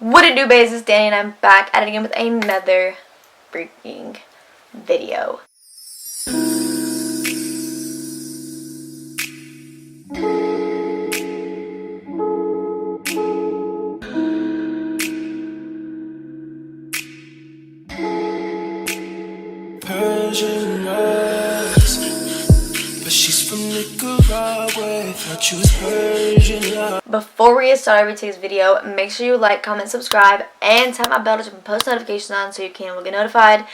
What it do, BAES? It's Danny and I'm back at it again with another freaking video. Persian eyes, but she's from Nicaragua. Thought she was Persian. Before we get started with today's video, make sure you like, comment, subscribe, and tap my bell to turn post notifications on so you can get notified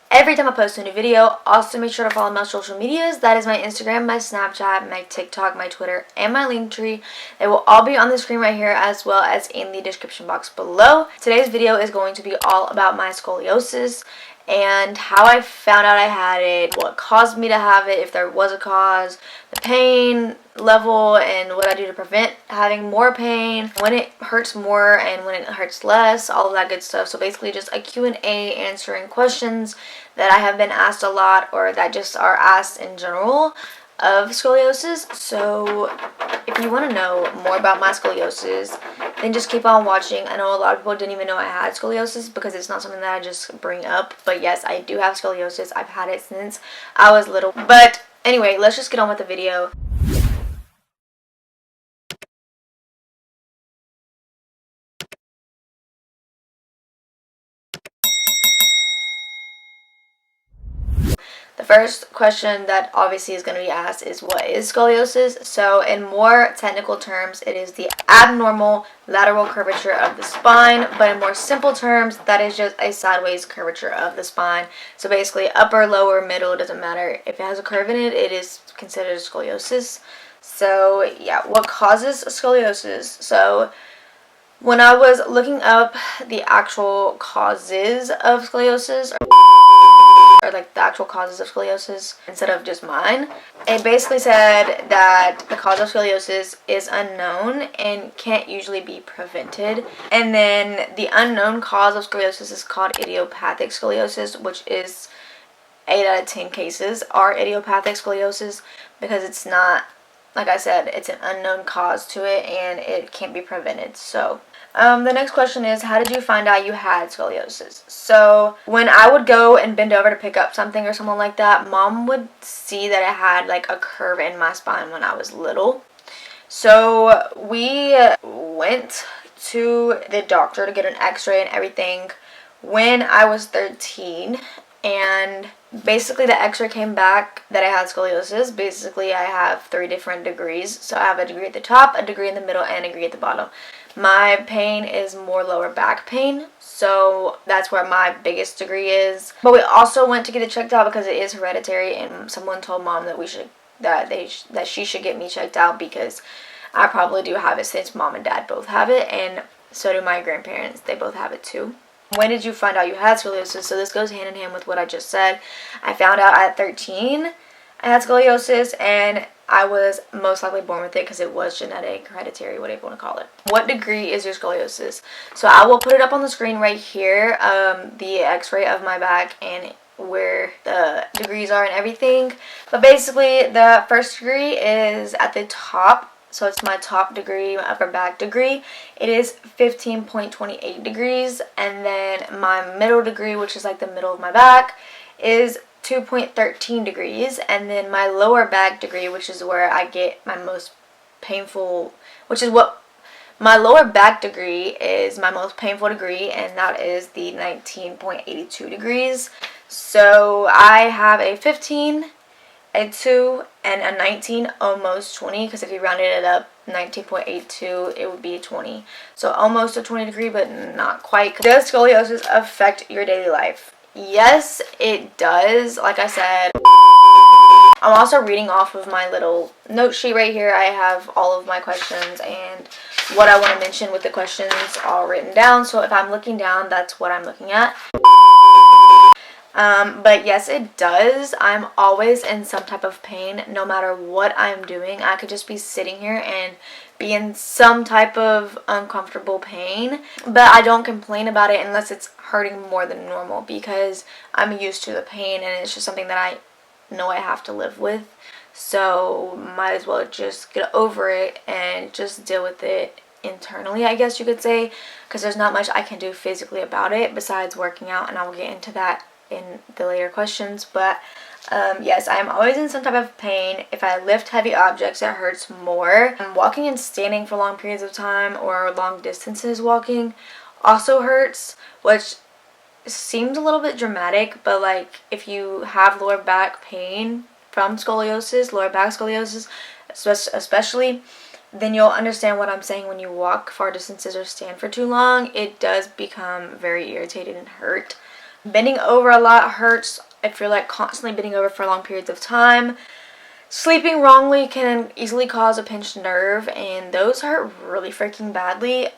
every time I post a new video. Also, make sure to follow my social medias. That is my Instagram, my Snapchat, my TikTok, my Twitter, and my Linktree. They will all be on the screen right here as well as in the description box below. Today's video is going to be all about my scoliosis and how I found out I had it, what caused me to have it, if there was a cause, the pain level, and what I do to prevent having more pain, when it hurts more and when it hurts less, all of that good stuff. So basically just a Q&A answering questions that I have been asked a lot or that just are asked in general of scoliosis. So if you want to know more about my scoliosis, then just keep on watching. I know a lot of people didn't even know I had scoliosis because it's not something that I just bring up. But yes, I do have scoliosis. I've had it since I was little. But anyway, let's just get on with the video. The first question that obviously is going to be asked is, what is scoliosis? So in more technical terms, it is the abnormal lateral curvature of the spine, but in more simple terms, that is just a sideways curvature of the spine. So basically upper, lower, middle, it doesn't matter. If it has a curve in it, it is considered scoliosis. So yeah, what causes scoliosis? So when I was looking up the actual causes of scoliosis, or like the actual causes of scoliosis instead of just mine, it basically said that the cause of scoliosis is unknown and can't usually be prevented. And then the unknown cause of scoliosis is called idiopathic scoliosis, which is 8 out of 10 cases are idiopathic scoliosis because it's not, like I said, it's an unknown cause to it and it can't be prevented. So the next question is, how did you find out you had scoliosis? So when I would go and bend over to pick up something or something like that, Mom would see that I had like a curve in my spine when I was little. So we went to the doctor to get an x-ray and everything when I was 13. And basically the x-ray came back that I had scoliosis. Basically I have 3 different degrees. So I have a degree at the top, a degree in the middle, and a degree at the bottom. My pain is more lower back pain, so that's where my biggest degree is. But we also went to get it checked out because it is hereditary, and someone told Mom that that she should get me checked out because I probably do have it since Mom and Dad both have it, and so do my grandparents. They both have it too. When did you find out you had scoliosis? So this goes hand in hand with what I just said. I found out at 13 I had scoliosis, and I was most likely born with it because it was genetic, hereditary, whatever you want to call it. What degree is your scoliosis? So I will put it up on the screen right here, the x-ray of my back and where the degrees are and everything. But basically the first degree is at the top. So it's my top degree, my upper back degree. It is 15.28 degrees. And then my middle degree, which is like the middle of my back, is 2.13 degrees. And then my lower back degree, which is where I get my most painful, which is what my lower back degree is, my most painful degree, and that is the 19.82 degrees. So I have a 15, a 2, and a 19, almost 20, because if you rounded it up, 19.82, it would be 20. So almost a 20 degree, but not quite. Does scoliosis affect your daily life? Yes, it does. Like I said, I'm also reading off of my little note sheet right here. I have all of my questions and what I want to mention with the questions all written down. So if I'm looking down, that's what I'm looking at. But yes, it does. I'm always in some type of pain no matter what I'm doing. I could just be sitting here and be in some type of uncomfortable pain, but I don't complain about it unless it's hurting more than normal because I'm used to the pain and it's just something that I know I have to live with. So might as well just get over it and just deal with it internally, I guess you could say, because there's not much I can do physically about it besides working out, and I will get into that in the later questions. But yes, I am always in some type of pain. If I lift heavy objects, it hurts more. Walking and standing for long periods of time or long distances walking also hurts, which seems a little bit dramatic, but like if you have lower back pain from scoliosis, lower back scoliosis especially, then you'll understand what I'm saying. When you walk far distances or stand for too long, it does become very irritated and hurt. Bending over a lot hurts if you're like constantly bending over for long periods of time. Sleeping wrongly can easily cause a pinched nerve, and those hurt really freaking badly.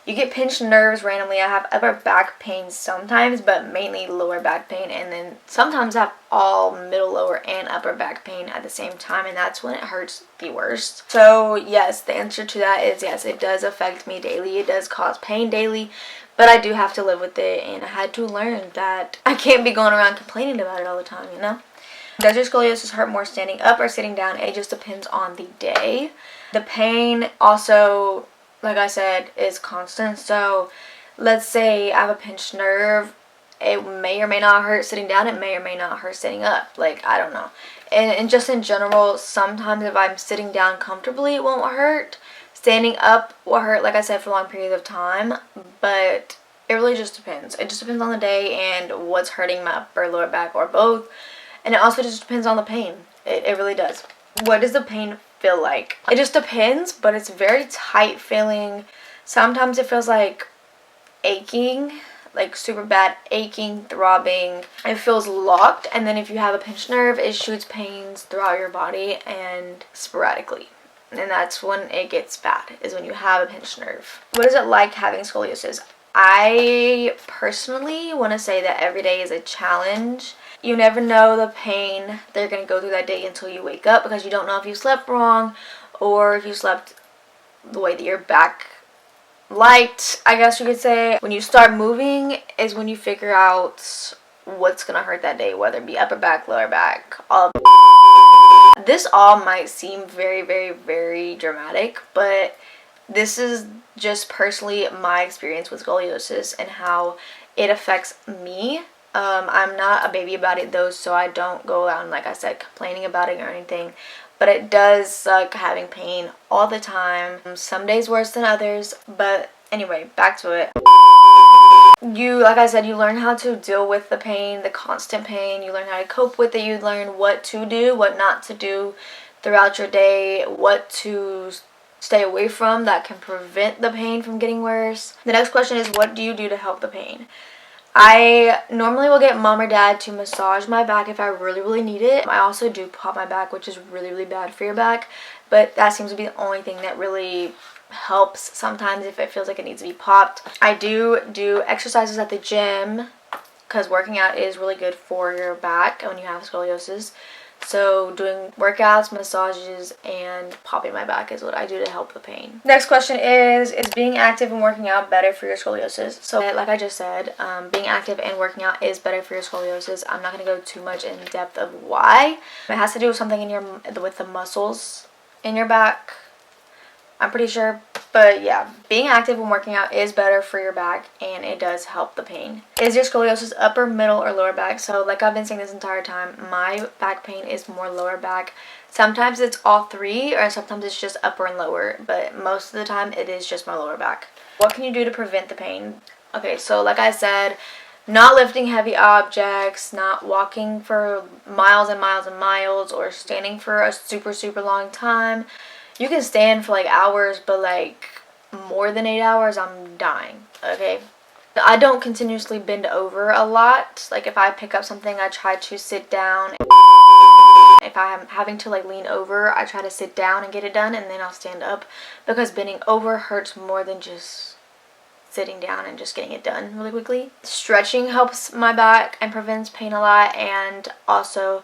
You get pinched nerves randomly. I have upper back pain sometimes, but mainly lower back pain, and then sometimes I have all middle, lower, and upper back pain at the same time, and that's when it hurts the worst. So yes, the answer to that is yes, it does affect me daily. It does cause pain daily, but I do have to live with it, and I had to learn that I can't be going around complaining about it all the time, you know? Does your scoliosis hurt more standing up or sitting down? It just depends on the day. The pain also, like I said, is constant. So let's say I have a pinched nerve. It may or may not hurt sitting down. It may or may not hurt sitting up. Like, I don't know. And just in general, sometimes if I'm sitting down comfortably, it won't hurt. Standing up will hurt, like I said, for long periods of time. But it really just depends. It just depends on the day and what's hurting my upper, lower back, or both. And it also just depends on the pain. It really does. What does the pain feel like? It just depends, but it's very tight feeling. Sometimes it feels like aching, like super bad aching, throbbing. It feels locked, and then if you have a pinched nerve, it shoots pains throughout your body and sporadically. And that's when it gets bad, is when you have a pinched nerve. What is it like having scoliosis? I personally want to say that every day is a challenge. You never know the pain they're going to go through that day until you wake up, because you don't know if you slept wrong or if you slept the way that your back liked, I guess you could say. When you start moving is when you figure out what's going to hurt that day, whether it be upper back, lower back, all of it. This all might seem very, very, very dramatic, but this is just personally my experience with scoliosis and how it affects me. I'm not a baby about it though, so I don't go around, like I said, complaining about it or anything. But it does suck having pain all the time. Some days worse than others. But anyway, back to it. Like I said, you learn how to deal with the pain, the constant pain. You learn how to cope with it. You learn what to do, what not to do throughout your day, what to stay away from that can prevent the pain from getting worse. The next question is, what do you do to help the pain? I normally will get mom or dad to massage my back if I really, really need it. I also do pop my back, which is really, really bad for your back. But that seems to be the only thing that really helps sometimes if it feels like it needs to be popped. I do exercises at the gym, because working out is really good for your back when you have scoliosis. So doing workouts, massages, and popping my back is what I do to help the pain. Next question is being active and working out better for your scoliosis? So like I just said, being active and working out is better for your scoliosis. I'm not going to go too much in depth of why. It has to do with something with the muscles in your back, I'm pretty sure. But yeah, being active and working out is better for your back, and it does help the pain. Is your scoliosis upper, middle, or lower back? So like I've been saying this entire time, my back pain is more lower back. Sometimes it's all three, or sometimes it's just upper and lower, but most of the time it is just my lower back. What can you do to prevent the pain? Okay, so like I said, not lifting heavy objects, not walking for miles and miles and miles, or standing for a super, super long time. You can stand for like hours, but like more than 8 hours, I'm dying, okay? I don't continuously bend over a lot. Like if I pick up something, I try to sit down. If I'm having to like lean over, I try to sit down and get it done, and then I'll stand up, because bending over hurts more than just sitting down and just getting it done really quickly. Stretching helps my back and prevents pain a lot, and also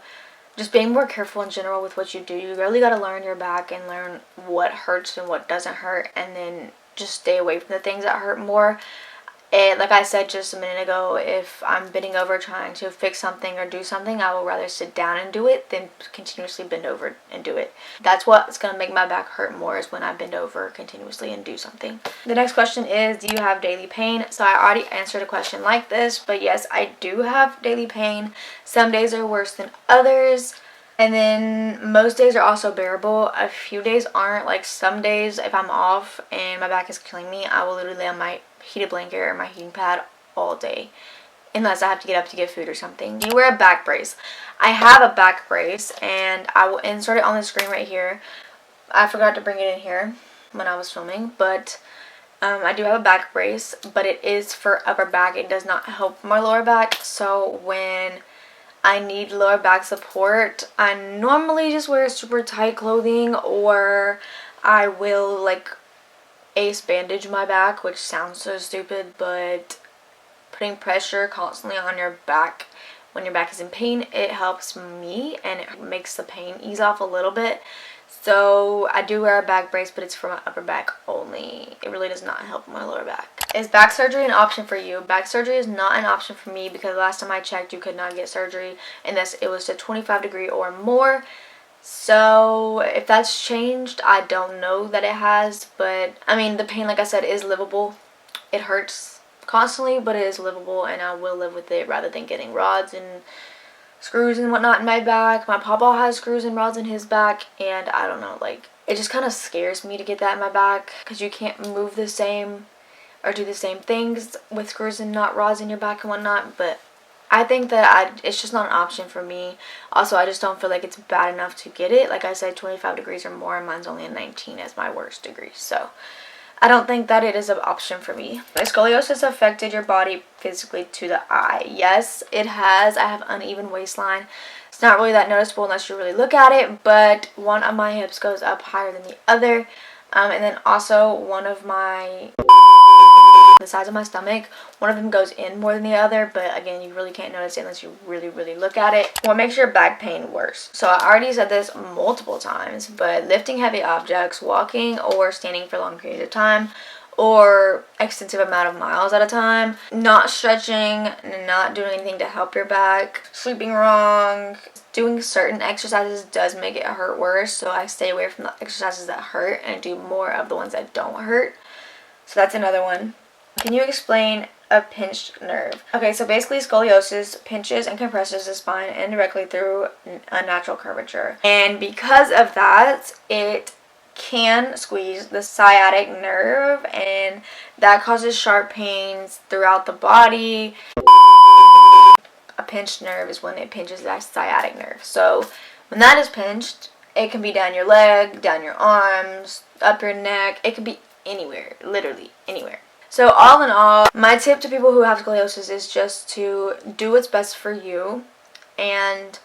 just being more careful in general with what you do. You really got to learn your back and learn what hurts and what doesn't hurt, and then just stay away from the things that hurt more. Like I said just a minute ago, if I'm bending over trying to fix something or do something, I will rather sit down and do it than continuously bend over and do it. That's what's going to make my back hurt more, is when I bend over continuously and do something. The next question is, do you have daily pain? So I already answered a question like this, but yes, I do have daily pain. Some days are worse than others. And then most days are also bearable. A few days aren't. Like some days, if I'm off and my back is killing me, I will literally lay on my heated blanket or my heating pad all day, unless I have to get up to get food or something. Do you wear a back brace? I have a back brace, and I will insert it on the screen right here. I forgot to bring it in here when I was filming, but I do have a back brace, but it is for upper back. It does not help my lower back. So when I need lower back support, I normally just wear super tight clothing, or I will like ace bandage my back, which sounds so stupid, but putting pressure constantly on your back when your back is in pain, it helps me and it makes the pain ease off a little bit. So I do wear a back brace, but it's for my upper back only. It really does not help my lower back. Is back surgery an option for you? Back surgery is not an option for me, because last time I checked, you could not get surgery unless it was to 25° or more. So if that's changed, I don't know that it has, but I mean, the pain, like I said, is livable. It hurts constantly, but it is livable, and I will live with it rather than getting rods and screws and whatnot in my back. My papa has screws and rods in his back, and I don't know, like, it just kind of scares me to get that in my back, because you can't move the same or do the same things with screws and not rods in your back and whatnot. But I think that it's just not an option for me. Also, I just don't feel like it's bad enough to get it. Like I said, 25° or more, and mine's only a 19 as my worst degree. So I don't think that it is an option for me. Has scoliosis affected your body physically to the eye? Yes, it has. I have uneven waistline. It's not really that noticeable unless you really look at it, but one of my hips goes up higher than the other. And then also one of my, the sides of my stomach, one of them goes in more than the other, but again, you really can't notice it unless you really look at it. What makes your back pain worse? So I already said this multiple times, but lifting heavy objects, walking or standing for long periods of time, or extensive amount of miles at a time, not stretching, not doing anything to help your back, sleeping wrong, doing certain exercises does make it hurt worse. So I stay away from the exercises that hurt and do more of the ones that don't hurt. So that's another one. Can you explain a pinched nerve? Okay, so basically scoliosis pinches and compresses the spine indirectly through unnatural curvature. And because of that, it can squeeze the sciatic nerve, and that causes sharp pains throughout the body. A pinched nerve is when it pinches that sciatic nerve. So when that is pinched, it can be down your leg, down your arms, up your neck. It can be anywhere, literally anywhere. So all in all, my tip to people who have scoliosis is just to do what's best for you, and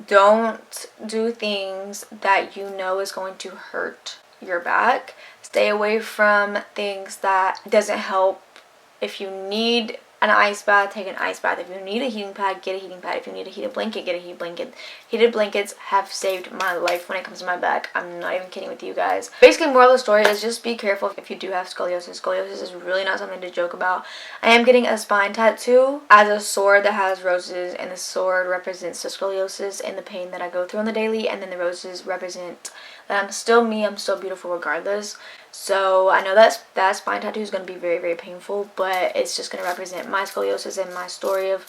don't do things that you know is going to hurt your back. Stay away from things that doesn't help. If you need an ice bath, take an ice bath. If you need a heating pad, get a heating pad. If you need a heated blanket, get a heated blanket. Heated blankets have saved my life when it comes to my back. I'm not even kidding with you guys. Basically, moral of the story is just be careful if you do have scoliosis. Scoliosis is really not something to joke about. I am getting a spine tattoo as a sword that has roses, and the sword represents the scoliosis and the pain that I go through on the daily, and then the roses represent that I'm still me, I'm still beautiful regardless. So I know that spine tattoo is going to be very painful, but it's just going to represent my scoliosis and my story of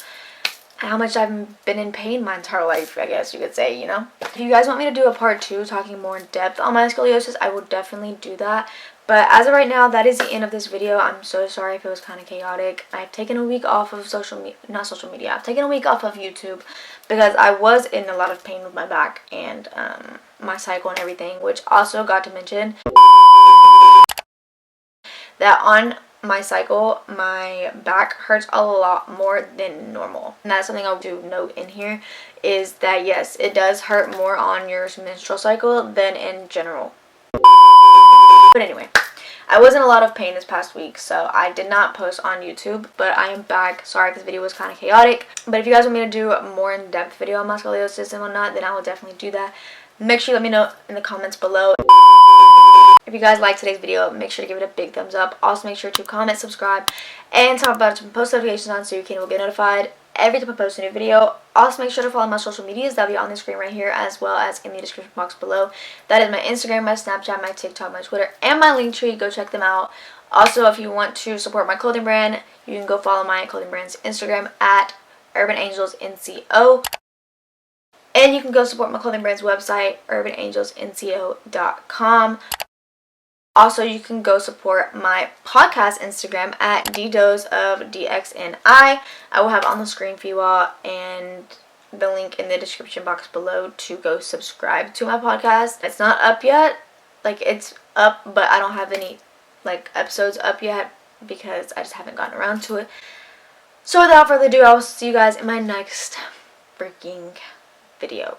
how much I've been in pain my entire life, I guess you could say, you know. If you guys want me to do a part 2 talking more in depth on my scoliosis, I will definitely do that. But as of right now, that is the end of this video. I'm so sorry if it was kind of chaotic. I've taken a week off of I've taken a week off of YouTube because I was in a lot of pain with my back and my cycle and everything, which also got to mention that on my cycle, my back hurts a lot more than normal. And that's something I'll do note in here, is that yes, it does hurt more on your menstrual cycle than in general. But anyway, I was in a lot of pain this past week, so I did not post on YouTube, but I am back. Sorry if this video was kind of chaotic, but if you guys want me to do a more in-depth video on my scoliosis and whatnot, then I will definitely do that. Make sure you let me know in the comments below. If you guys liked today's video, make sure to give it a big thumbs up. Also, make sure to comment, subscribe, and talk about it to post notifications on so you can get notified every time I post a new video. Also, make sure to follow my social medias. That'll be on the screen right here as well as in the description box below. That is my Instagram, my Snapchat, my TikTok, my Twitter, and my Linktree. Go check them out. Also, if you want to support my clothing brand, you can go follow my clothing brand's Instagram at UrbanAngelsNCO. And you can go support my clothing brand's website, UrbanAngelsNCO.com. Also, you can go support my podcast Instagram at ddosesofdxni. I will have it on the screen for you all, and the link in the description box below to go subscribe to my podcast. It's not up yet. Like, it's up, but I don't have any episodes up yet because I just haven't gotten around to it. So without further ado, I will see you guys in my next freaking video.